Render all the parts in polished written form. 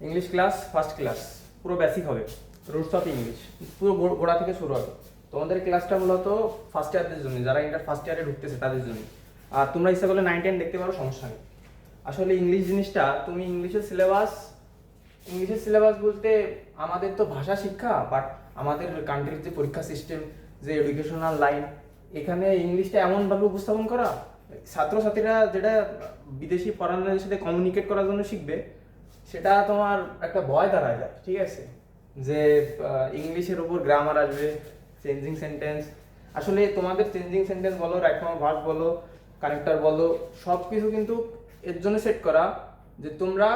English class first class পুরো basic হবে, roots of English পুরো গোড়া থেকে শুরু হবে। তোমাদের ক্লাসটা মূলত ফার্স্ট ইয়ারদের জন্য, যারা ইন্টার ফার্স্ট ইয়ারে ঢুকতেছে তাদের জন্য। আর তোমরা ইচ্ছা করলে 9-10 দেখতে পারো, সমস্যা নেই। আসলে ইংলিশ জিনিসটা তুমি ইংলিশের সিলেবাস বলতে আমাদের তো ভাষা শিক্ষা, বাট আমাদের কান্ট্রির যে পরীক্ষা সিস্টেম, যে এডুকেশনাল লাইন, এখানে ইংলিশটা এমনভাবে উপস্থাপন করা, ছাত্রছাত্রীরা যেটা বিদেশি ফরেনারের সাথে কমিউনিকেট করার জন্য শিখবে, সেটা তোমার একটা ভয় দাঁড়ায় যায়, ঠিক আছে? যে ইংলিশের উপর গ্রামার আসবে, চেঞ্জিং সেন্টেন্স। আসলে তোমাদের চেঞ্জিং সেন্টেন্স বলো, রাইট ফর্ম ভার্ব বলো, কানেক্টর বলো, সব কিছু কিন্তু এর জন্য সেট করা যে তোমরা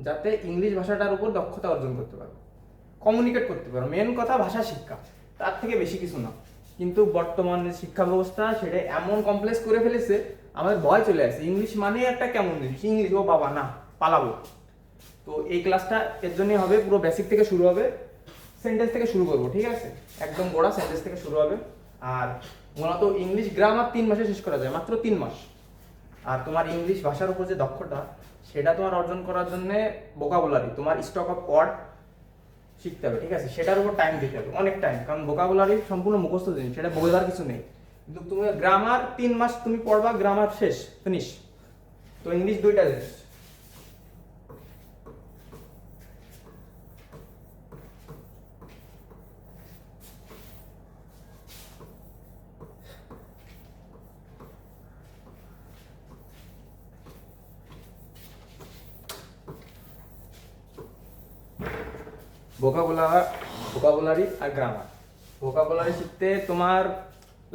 যাতে ইংলিশ ভাষাটার উপর দক্ষতা অর্জন করতে পারো, কমিউনিকেট করতে পারো। মেন কথা ভাষা শিক্ষা, তার থেকে বেশি কিছু না। কিন্তু বর্তমান যে শিক্ষা ব্যবস্থা সেটা এমন কমপ্লেক্স করে ফেলেছে, আমাদের ভয় চলে আসছে। ইংলিশ মানে একটা কেমন জিনিস, ইংলিশ, ও বাবা না, পালাবো। তো এই ক্লাসটা এর জন্যই হবে, পুরো বেসিক থেকে শুরু হবে, সেন্টেন্স থেকে শুরু করবো, ঠিক আছে? একদম গোড়া সেন্টেন্স থেকে শুরু হবে। আর মূলত ইংলিশ গ্রামার 3 মাসে শেষ করা যায়, মাত্র 3 মাস। আর তোমার ইংলিশ ভাষার উপর যে দক্ষতা, সেটা তোমার অর্জন করার জন্য ভোকাবুলারি, তোমার স্টক অফ ওয়ার্ড শিখতে হবে, ঠিক আছে? সেটার উপর টাইম দিতে হবে, অনেক টাইম, কারণ ভোকাবুলারি সম্পূর্ণ মুখস্থ জিনিস, সেটা বোঝার কিছু নেই। কিন্তু তুমি গ্রামার 3 মাস তুমি পড়বা, গ্রামার শেষ, ফিনিশ। তো ইংলিশ দুইটা জিনিস। ভোকাবুলারি আর গ্রামার। ভোকাবুলারি শিখতে তোমার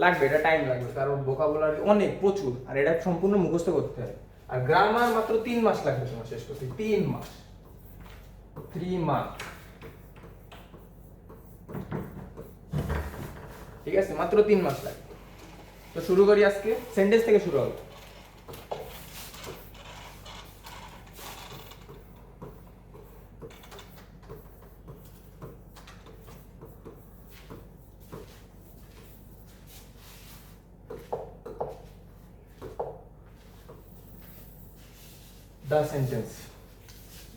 লাগবে, এটা টাইম লাগবে, কারণ ভোকাবুলারি অনেক প্রচুর, আর এটা সম্পূর্ণ মুখস্থ করতে হবে। আর গ্রামার মাত্র 3 মাস লাগবে তোমার শেষ করতে, 3 মাস, 3 মান্থ, ঠিক আছে? মাত্র 3 মাস লাগবে। তো শুরু করি আজকে, সেন্টেন্স থেকে শুরু হবে। The sentence.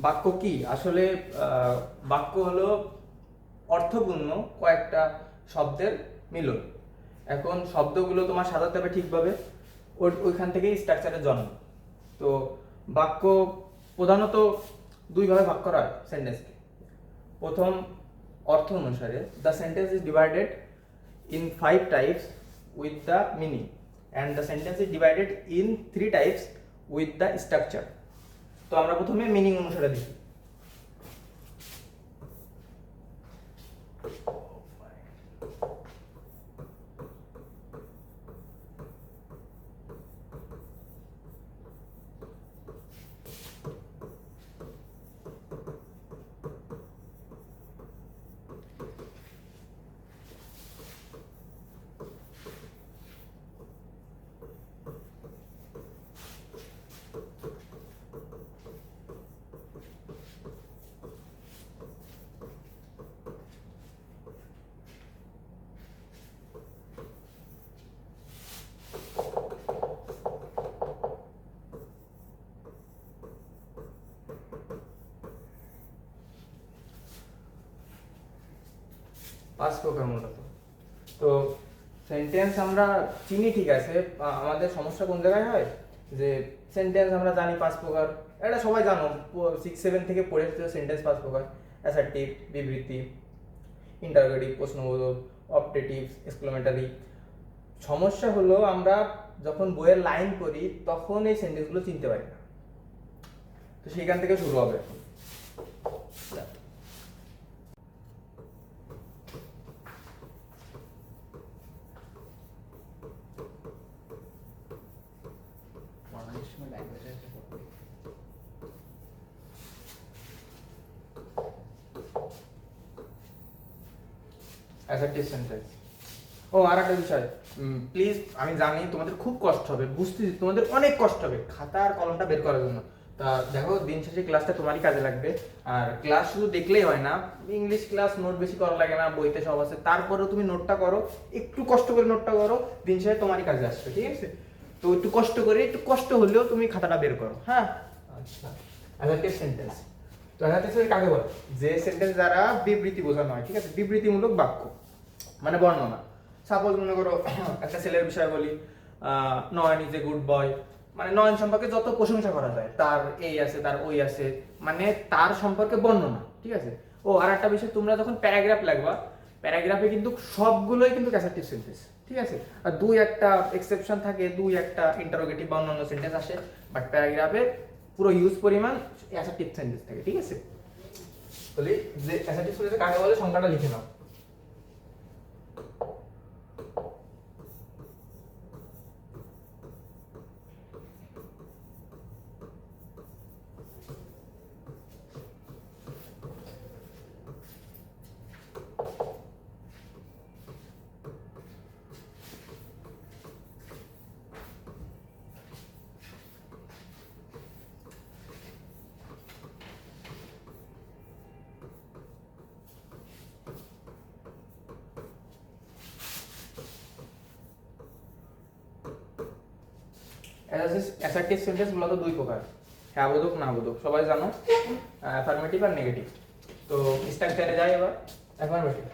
বাক্য কি? আসলে বাক্য হলো অর্থপূর্ণ কয়েকটা শব্দের মিলন। এখন শব্দগুলো তোমার সাজাতে হবে ঠিকভাবে, ওইখান থেকেই স্ট্রাকচারের জন্ম। তো বাক্য প্রধানত 2 ভাগে ভাগ করা হয় সেন্টেন্সকে। প্রথম, অর্থ অনুসারে, the sentence is divided in 5 types with the meaning, and the sentence is divided in 3 types with the structure. তো আমরা প্রথমে মিনিং অনুসারে দেখি। পাঁচ প্রকার মূলত। তো সেন্টেন্স আমরা চিনি, ঠিক আছে, আমাদের সমস্যা কোন জায়গায় হয় যে সেন্টেন্স আমরা জানি 5 প্রকার, এটা সবাই জানো, 6-7 থেকে পড়েছো সেন্টেন্স 5 প্রকার: অ্যাসার্টিভ, বিবৃতি, ইন্টারোগেটিভ, প্রশ্নবোধক, অপটেটিভ, এক্সক্লেমেটরি। সমস্যা হলো আমরা যখন বইয়ের লাইন পড়ি তখন এই সেন্টেন্সগুলো চিনতে পারি না। তো সেখান থেকে শুরু হবে। Assertive sentence. ও আর একটা বিষয়, প্লিজ, আমি জানি তোমাদের খুব কষ্ট হবে, বুঝতেছি তোমাদের অনেক কষ্ট হবে খাতা আর কলমটা বের করার জন্য। তা দেখো, দিন শেষে ক্লাসটা তোমারই কাজে লাগবে। আর ক্লাস শুধু দেখলেই হয় না, ইংলিশ ক্লাস নোট বেশি করা লাগে না, বইতে সব আছে, তারপরেও তুমি নোটটা করো, একটু কষ্ট করে নোটটা করো, দিন শেষে তোমারই কাজে আসবে, ঠিক আছে? তো একটু কষ্ট করে, একটু কষ্ট হলেও তুমি খাতাটা বের করো, হ্যাঁ? আচ্ছা, অ্যাসার্টিভ সেন্টেন্স। তো অ্যাসার্টিভ সেন্টেন্স কাকে বলে? যে সেন্টেন্স দ্বারা বিবৃতি বোঝানো হয়, ঠিক আছে, বিবৃতিমূলক বাক্য মানে বর্ণনা। সাপোজ মনে করো একটা ছেলের বিষয়ে বলি, নয়ন ইজ এ গুড বয়, মানে নয়ন সম্পর্কে যত প্রশংসা করা যায়, তার এই আছে তার ওই আছে, মানে তার সম্পর্কে বর্ণনা, ঠিক আছে। ও আর একটা বিষয়, তোমরা যখন প্যারাগ্রাফ লাগবা, প্যারাগ্রাফে কিন্তু সবগুলোই কিন্তু অ্যাসার্টিভ সেন্টেন্স, ঠিক আছে। আর দুই একটা এক্সেপশন থাকে, দুই একটা ইন্টারোগেটিভ বা অন্যান্য সেন্টেন্স আসে, বাট প্যারাগ্রাফে পুরো ইউজ পরিমাণ অ্যাসার্টিভ সেন্টেন্স থাকে, ঠিক আছে। তাহলে যে অ্যাসার্টিভ সেন্টেন্স কাকে বলে সংখ্যাটা লিখে নাও। অ্যাসার্টিভ সেন্টেন্স মূলত দুই প্রকার, হ্যাঁ বোধক না বোধক, সবাই জানো, অ্যাফার্মেটিভ আর নেগেটিভ। তো স্ট্রাকচারে যাই এবার। অ্যাফার্মেটিভ,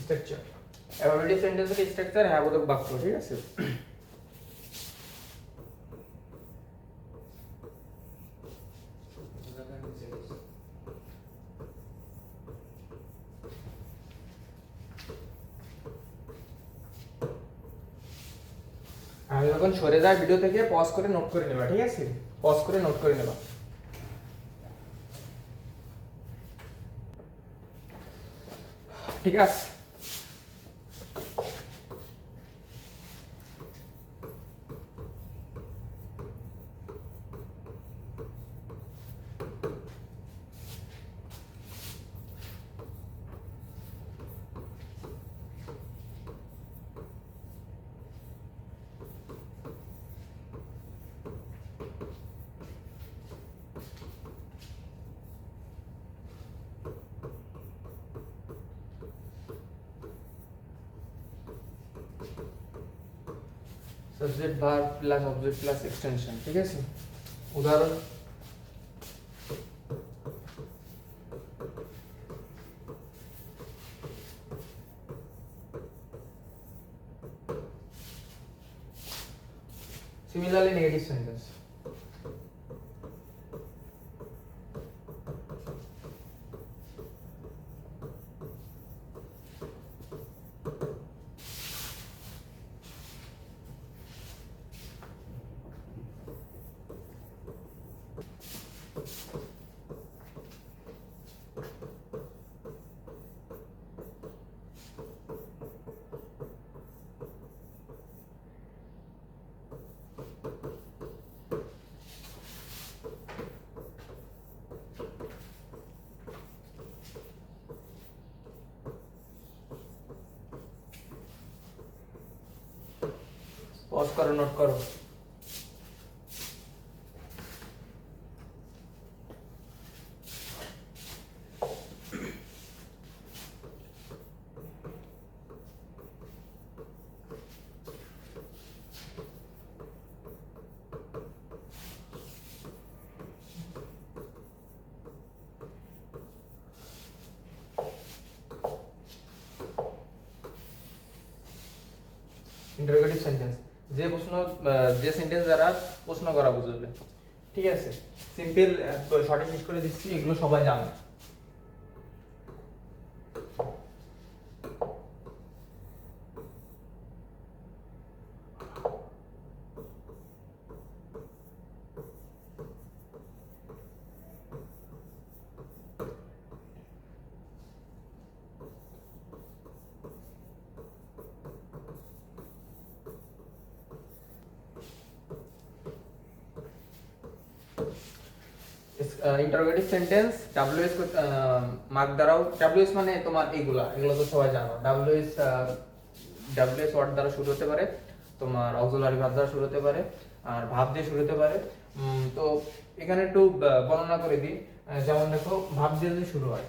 স্ট্রাকচার, অ্যাফার্মেটিভ সেন্টেন্সের স্ট্রাকচার হ্যাঁ বোধক বাক্য, ঠিক আছে। আমি যখন সরে যাই ভিডিও থেকে, পজ করে নোট করে নেবা, ঠিক আছে, পজ করে নোট করে নেবা। ঠিক আছে। Subject verb plus object plus extension, ঠিক আছে। উদাহরণ, similarly negative sentence, পজ করো, নোট করো। ইন্টারোগেটিভ সেন্টেন্স, যে প্রশ্ন, যে সেন্টেন্স দ্বারা প্রশ্ন করা বুঝবে, ঠিক আছে। সিম্পল, শর্টে শেষ করে দিচ্ছি, এগুলো সবাই জানে। ইন্টারোগেটিভ সেন্টেন্স ডাব্লিউএস মার্ক দ্বারাও, ডাব্লিউএস মানে তোমার এগুলো তো সবাই জানো, ডাব্লিউএস ওয়ার্ড দ্বারা শুরু হতে পারে, তোমার অক্সিলারি ভার্ব দ্বারা শুরু হতে পারে, আর ভাব দিয়ে শুরু হতে পারে। তো এখানে একটু বর্ণনা করে দিই। যেমন দেখো, ভাব দিয়ে যদি শুরু হয়,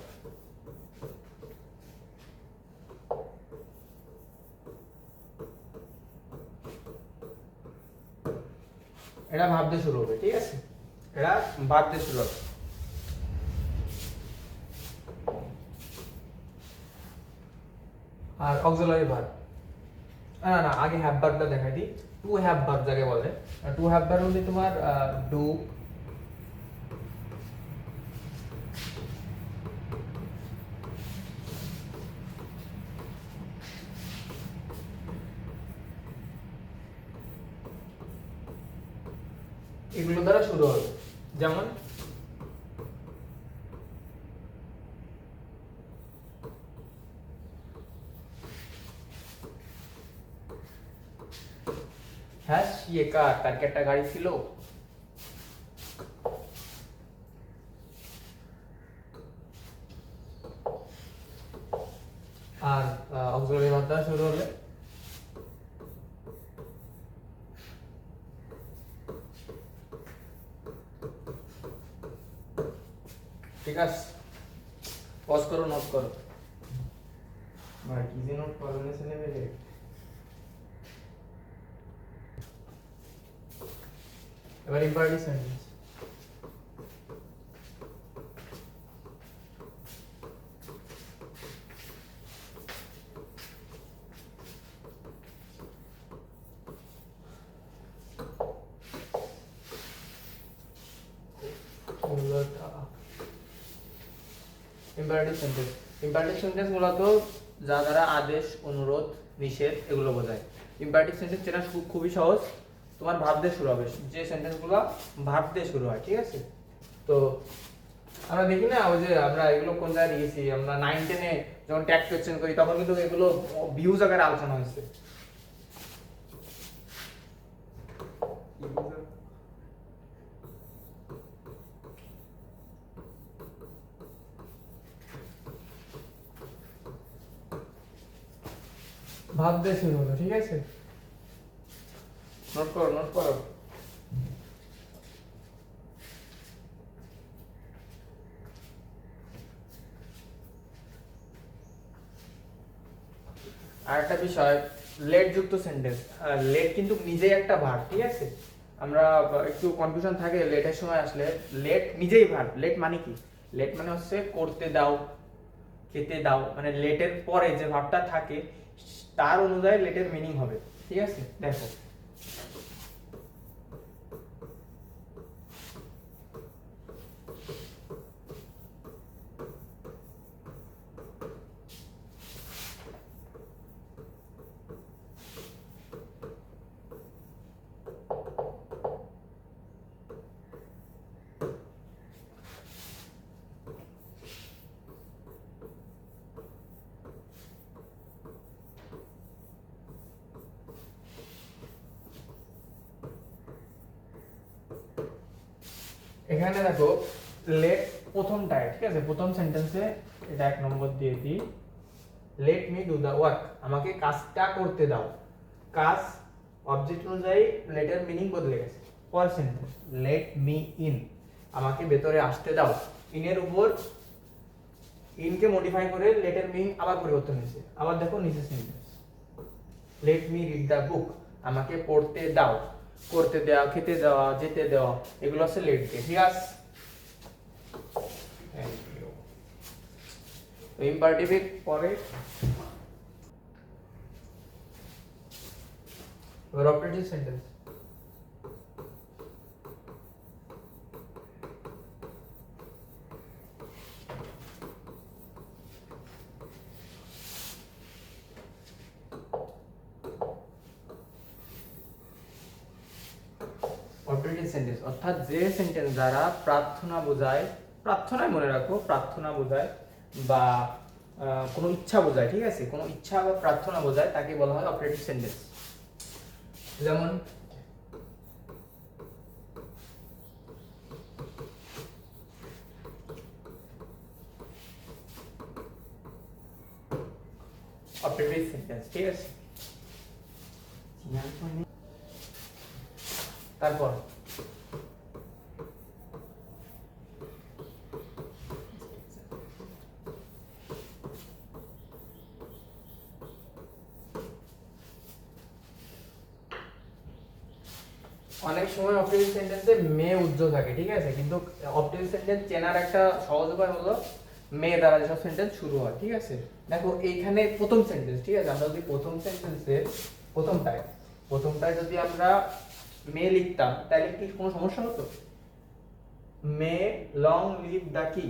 এটা ভাব দিয়ে শুরু হবে, ঠিক আছে, এটা ভাব দিয়ে শুরু হবে। আর অক্সিলারি ভার্ব, না আগে হ্যাভ ভার্বটা দেখাই দিই। টু হ্যাভ ভার্ব যাকে বলে, টু হ্যাভ ভার্ব হলে তোমার ডু, এগুলো দ্বারা শুরু হবে। যেমন হ্যাঁ সি এ কার, তার কি একটা গাড়ি ছিল। আর অক্সিলারি ভার্ব দ্বারা শুরু হলে ঠিক আছে। পজ করো, নোট করো। ভাই কি যে নোট করো না ছেলে মেয়ে। এবার imperative sentence. Imperative sentence, imperative sentence মূলত যা দ্বারা আদেশ, অনুরোধ, নিষেধ এগুলো বোঝায়। ইম্পারেটিভ সেন্টেন্স চেনা খুবই সহজ। তোমার ভাব দিয়ে শুরু হবে, যে সেন্টেন্সগুলো ভাব দিয়ে শুরু হয়, ঠিক আছে। তো আমরা দেখি না, ওই যে আমরা এগুলো কোন জায়গায় দিয়েছি, আমরা 9 10 এ যখন ট্যাগ কোয়েশ্চেন করি তখন কিন্তু এগুলো ভিউজ আকারে আলোচনা হয়েছে। ভাব দিয়ে শুরু হলো, ঠিক আছে, নোট করো, নোট করো। আর একটা বিষয়, লেট যুক্ত সেন্টেন্স। লেট কিন্তু নিজেই একটা ভার্ব, ঠিক আছে। আমরা একটু কনফিউশন থাকে লেটের সময় আসলে। লেট নিজেই ভার্ব। লেট মানে কি? লেট মানে হচ্ছে করতে দাও, খেতে দাও, মানে লেটের পরে যে ভার্বটা থাকে তার অনুযায়ী লেটের মিনিং হবে, ঠিক আছে। দেখো, এখানে দেখো লেট প্রথমটায়, ঠিক আছে, প্রথম সেন্টেন্সে এটা 1 নম্বর দিয়ে দিই। Let me do the work, আমাকে কাজটা করতে দাও। কাজ অবজেক্ট অনুযায়ী লেটের মিনিং বদলে গেছে। পর সেন্টেন্স, লেট মি ইন, আমাকে ভেতরে আসতে দাও। ইনের উপর ইনকে মডিফাই করে লেটের মিনিং আবার পরিবর্তন হয়েছে। আবার দেখো নিচে sentence, let me read the book, আমাকে পড়তে দাও। করতে দেওয়া, খেতে দেওয়া, যেতে দেওয়া এগুলো হচ্ছে লেট দিয়ে, ঠিক আছে। তো ইম্পারেটিভ পরে অপারেটিভ সেন্টেন্স। অপারেটিভ সেন্টেন্স অর্থাৎ যে সেন্টেন্স দ্বারা প্রার্থনা বোঝায়, প্রার্থনায় মনে রাখো, প্রার্থনা বোঝায় বা কোনো ইচ্ছা বোঝায়, ঠিক আছে, কোনো ইচ্ছা বা প্রার্থনা বোঝায় তাকে বলা হয় অপারেটিভ সেন্টেন্স। যেমন অপারেটিভ সেন্টেন্স, ঠিক আছে। তারপর অনেক সময় অপটিমাল সেন্টেন্সে মে উজ্জ্বল থাকে, ঠিক আছে, কিন্তু অপটিমাল সেন্টেন্স চেনার একটা সহজ উপায় হলো মে দ্বারা যেসব সেন্টেন্স শুরু হয়, ঠিক আছে। দেখো এইখানে প্রথম সেন্টেন্স, ঠিক আছে, আমরা যদি প্রথম সেন্টেন্সের প্রথমটায় যদি আমরা মে লিখতাম তাহলে কি কোনো সমস্যা হতো? মে লং লিভ দ্য কি,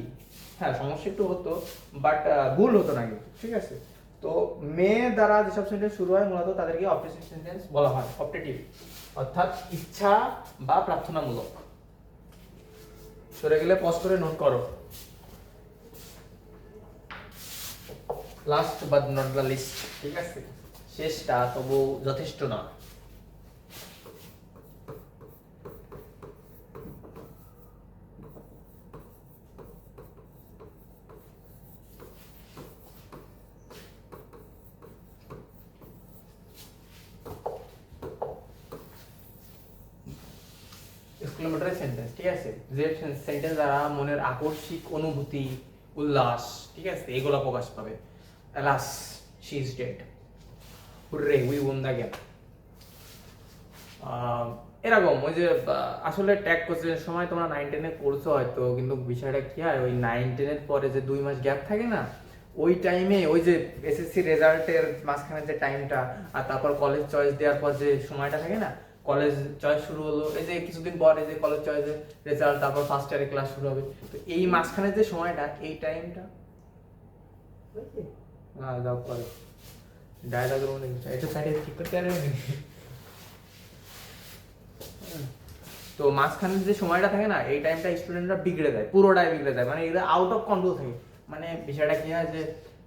হ্যাঁ সমস্যা একটু হতো, বাট ভুল হতো না কিন্তু, ঠিক আছে। তো মে দ্বারা যেসব সেন্টেন্স শুরু হয় মূলত তাদেরকে অপটিভ সেন্টেন্স বলা হয়, অপটেটিভ, অর্থাৎ ইচ্ছা বা প্রার্থনামূলক। সরে গেলে পজ করে নোট করো। Last but not the least, ঠিক আছে, শেষটা তবু যথেষ্ট না। এক্সক্লেমেটরি সেন্টেন্স, ঠিক আছে, যে সেন্টেন্স দ্বারা মনের আকস্মিক অনুভূতি, উল্লাস, ঠিক আছে, এগুলো প্রকাশ পাবে। alas she is dead, hooray we won the game, এরকম ওই যে আসলে ট্যাগ কোশ্চেনের সময় তোমরা 9-10 এ করছো হয়তো, কিন্তু বিষয়টা কি হয় ওই 9-10 এর পরে যে 2 মাস গ্যাপ থাকে না, ওই টাইমে ওই যে এসএসসি রেজাল্টের মাঝখানে যে টাইমটা আর তারপর কলেজ চয়েস দেওয়ার পর যে সময়টা থাকে না, কলেজ চয়েস শুরু হলো এই যে কিছুদিন পরে যে কলেজ চয়েসের রেজাল্ট, তারপর ফার্স্ট ইয়ারে ক্লাস শুরু হবে, তো এই মাঝখানে যে সময়টা, এই টাইমটা না যাও পরে ডায়লগ রুম এটা সাইডে ঠিক করতে পারবে। তো মাঝখানে যে সময়টা থাকে না, এই টাইমটা স্টুডেন্টরা বিগড়ে দেয়, পুরোটাই বিগড়ে দেয়, মানে এরা আউট অফ কন্ট্রোল থাকে। মানে বিষয়টা কি হয় যে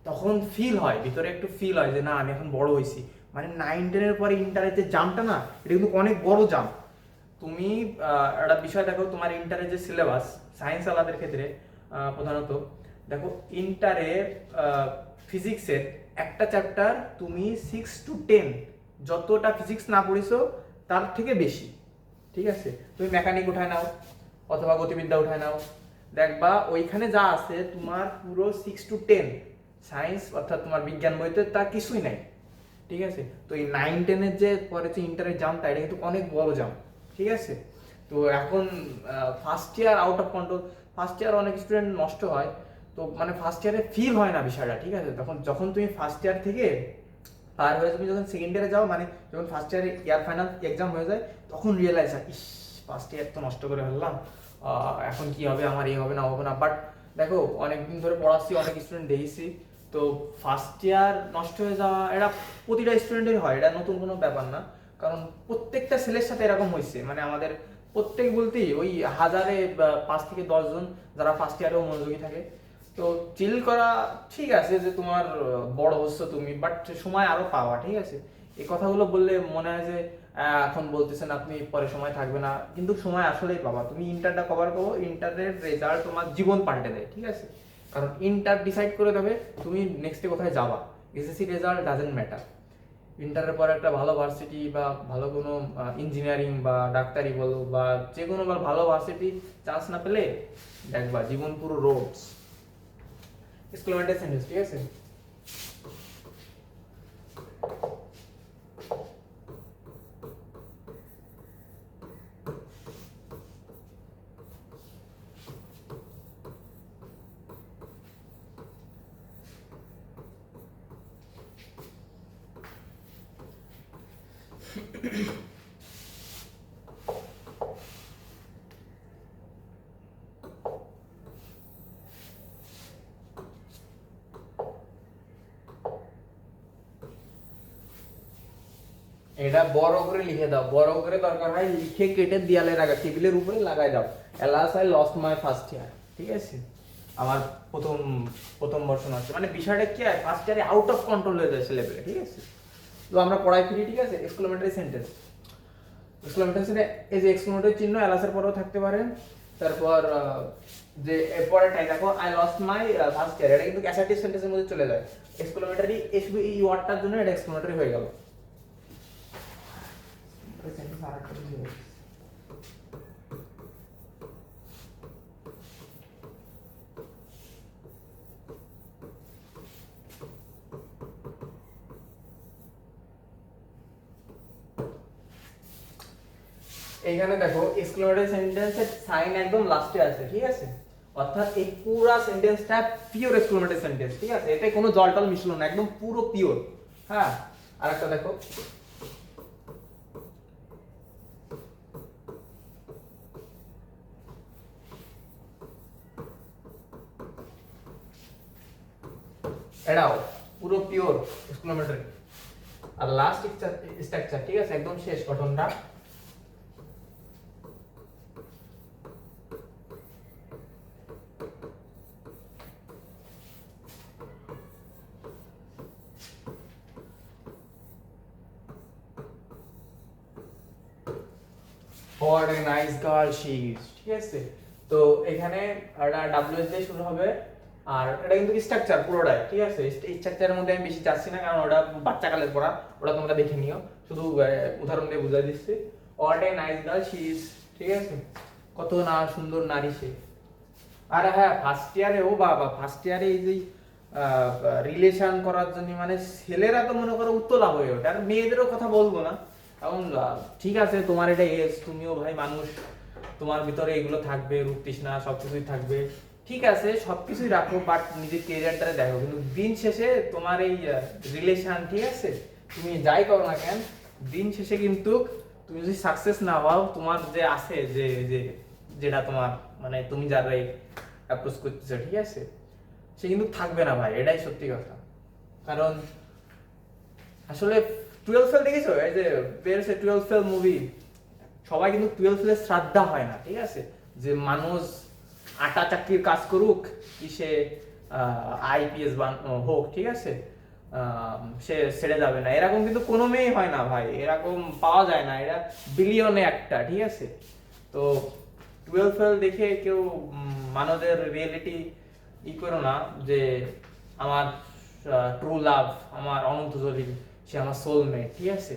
তখন ফিল হয় ভিতরে, একটু ফিল হয় যে না আমি এখন বড় হয়েছি, মানে 9-10 পরে ইন্টারের যে জাম্পটা না, এটা কিন্তু অনেক বড় জাম্প। তুমি একটা বিষয় দেখো, তোমার ইন্টারের যে সিলেবাস সায়েন্স আলাদের ক্ষেত্রে প্রধানত দেখো, ইন্টারে ফিজিক্সের একটা চ্যাপ্টার তুমি 6 to 10 যতটা ফিজিক্স না পড়িছো তার থেকে বেশি, ঠিক আছে। তুমি মেকানিক উঠায় নাও অথবা গতিবিদ্যা উঠায় নাও, দেখবা ওইখানে যা আছে তোমার পুরো 6 to 10 সায়েন্স অর্থাৎ তোমার বিজ্ঞান বইতে তা কিছুই নাই, ঠিক আছে। তো এই 9-10 যে পরে যে ইন্টারের জাম্পটা, এটা কিন্তু অনেক বড় জাম্প, ঠিক আছে। তো এখন first year out of control, first year অনেক স্টুডেন্ট নষ্ট হয়, তো মানে ফার্স্ট ইয়ারে ফিল হয় না বিষয়টা, ঠিক আছে। তখন যখন তুমি ফার্স্ট ইয়ার থেকে পার হয়ে তুমি যখন সেকেন্ড ইয়ারে যাও, মানে যখন ফার্স্ট ইয়ারে ইয়ার ফাইনাল এক্সাম হয়ে যায়, তখন রিয়েলাইজ হয় ইস ফার্স্ট ইয়ার তো নষ্ট করে ফেললাম, এখন কি হবে আমার, এই হবে না হবে না। বাট দেখো অনেকদিন ধরে পড়াচ্ছি, অনেক স্টুডেন্ট দেখেছি, তো ফার্স্ট ইয়ার নষ্ট হয়ে যাওয়া এটা প্রতিটা স্টুডেন্টের হয়, এটা নতুন কোনো ব্যাপার না, কারণ প্রত্যেকটা ছেলের সাথে এরকম হয়েছে। মানে আমাদের প্রত্যেক বলতেই ওই 1000-এ 5 থেকে 10 জন যারা ফার্স্ট ইয়ারেও মনোযোগী থাকে। তো চিল করা ঠিক আছে যে তোমার বড় হচ্ছ তুমি, বাট সময় আরো পাওয়া, ঠিক আছে। এই কথাগুলো বললে মনে হয় যে এখন বলতেছেন আপনি পরে সময় থাকবে না, কিন্তু সময় আসলেই পাবা। তুমি ইন্টারটা কভার করো, ইন্টারের রেজাল্ট তোমার জীবন পাল্টে দেয়, ঠিক আছে। কারণ ইন্টার ডিসাইড করে দেবে তুমি নেক্সটে কোথায় যাবা, এসএসসি রেজাল্ট ডাজেন্ট ম্যাটার। ইন্টারের পর একটা ভালো ভার্সিটি বা ভালো কোনো ইঞ্জিনিয়ারিং বা ডাক্তারি বলো বা যে কোনো ভালো ভার্সিটি চান্স না পেলে দেখবা জীবন পুরো রোডস। এক্সক্লেমেটরি সেন্টেন্স, ঠিক আছে। এটা বড় করে লিখে দাও, বড় করে দরকার হয় লিখে কেটে দেয়ালে লাগা, টেবিলের উপরে লাগাই দাও। Alas I lost my first year, ঠিক আছে। আমার প্রথম প্রথম বর্ষ নষ্ট, মানে বিষয়টা কি হয় ফার্স্ট ইয়ারে আউট অফ কন্ট্রোল হয়ে যায় ছেলেপেলে, ঠিক আছে। তো আমরা পড়াই ফিরি, ঠিক আছে। এক্সক্লেমেটরি সেন্টেন্স, এক্সক্লেমেটরি সেন্টেন্স এই যে এক্সক্লেমেটরি চিহ্ন এলাসের পরেও থাকতে পারে। তারপর যে পরেরটাই দেখো I lost my first year, এটা কিন্তু অ্যাসার্টিভ সেন্টেন্সের মধ্যে চলে যায়। এক্সক্লেমেটরি শুধু এই ওয়ার্ডটার জন্য এটা এক্সক্লেমেটরি হয়ে গেল। আরেকটা কিছু বলছি। এইখানে দেখো এক্সক্লেমেটরি সেন্টেন্সের সাইন একদম লাস্টে আছে, ঠিক আছে? অর্থাৎ এই পুরো সেন্টেন্সটা পিওর এক্সক্লেমেটরি সেন্টেন্স, ঠিক আছে? এতে কোনো জল টল মিশলো না, একদম পুরো পিওর। হ্যাঁ, আরেকটা দেখো, এটাও পুরো পিওর এক্সক্লেমেটরি। আর লাস্ট স্ট্রাকচার, ঠিক আছে, একদম শেষ গঠনটা, what a nice girl she is, ঠিক আছে? তো এখানে এটা ডাব্লিউএস দিয়ে শুরু হবে, আর এটা কিন্তু স্ট্রাকচার পুরোটাই, ঠিক আছে? এই স্ট্রাকচারের মধ্যে আমি বেশি যাচ্ছি না, কারণ ওটা বাচ্চা কালের পড়া, ওটা তোমরা দেখে নিও, শুধু উদাহরণ দিয়ে বুঝাই দিচ্ছি। What a nice girl she is, ঠিক আছে? কত না সুন্দর নারী সে। আর হ্যাঁ, ফার্স্ট ইয়ারে, ও বাবা, ফার্স্ট ইয়ারে এই যে রিলেশন করার জন্য মানে ছেলেরা তো মনে করো উত্তলা হয়ে ওঠে, আর মেয়েদেরও কথা বলবো না। এখন ঠিক আছে, তোমার এটা এজ, তুমিও ভাই মানুষ, তোমার ভিতরে এগুলো থাকবে, রূপ তৃষ্ণা সবকিছুই থাকবে, ঠিক আছে, সবকিছুই রাখো, বাট নিজের কেরিয়ারটারে দেখো। কিন্তু দিন শেষে তোমার এই রিলেশন, ঠিক আছে, তুমি যাই করো না কেন, দিন শেষে কিন্তু তুমি যদি সাকসেস না হও, তোমার যে আছে যে যে যেটা তোমার মানে তুমি যারা অ্যাপ্রোচ করতেছো, ঠিক আছে, সে কিন্তু থাকবে না ভাই, এটাই সত্যি কথা। কারণ আসলে 12 ফেল দেখেছো, এই যে বেরোছে 12 ফেল মুভি, সবাই কিন্তু 12 ফেলের শ্রদ্ধা হয় না, ঠিক আছে? যে মানুষ আটা চাকরির কাজ করুক, কি সে আইপিএস হোক, ঠিক আছে, সে ছেড়ে যাবে না, এরকম কিন্তু কোনো মেয়ে হয় না ভাই, এরকম পাওয়া যায় না, এরা বিলিয়নে একটা, ঠিক আছে? তো 12 ফেল দেখে কেউ মানুষের রিয়েলিটি করো না, যে আমার ট্রু লাভ, আমার অনন্ত জলিল, সে আমার সোলমেট, ঠিক আছে?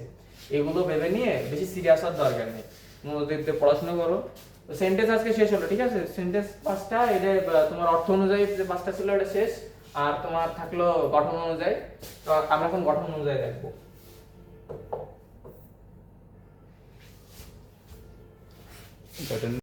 এগুলো ভেবে নিয়ে বেশি সিরিয়াস হওয়ার দরকার নেই, মনোযোগ দিয়ে পড়াশোনা করো। সেন্টেন্স আজকে শেষ হলো, ঠিক আছে? সেন্টেন্স পাঁচটা, এটা তোমার অর্থ অনুযায়ী যে পাঁচটা ছিল এটা শেষ, আর তোমার থাকলো গঠন অনুযায়ী। তো আমরা এখন গঠন অনুযায়ী দেখবো।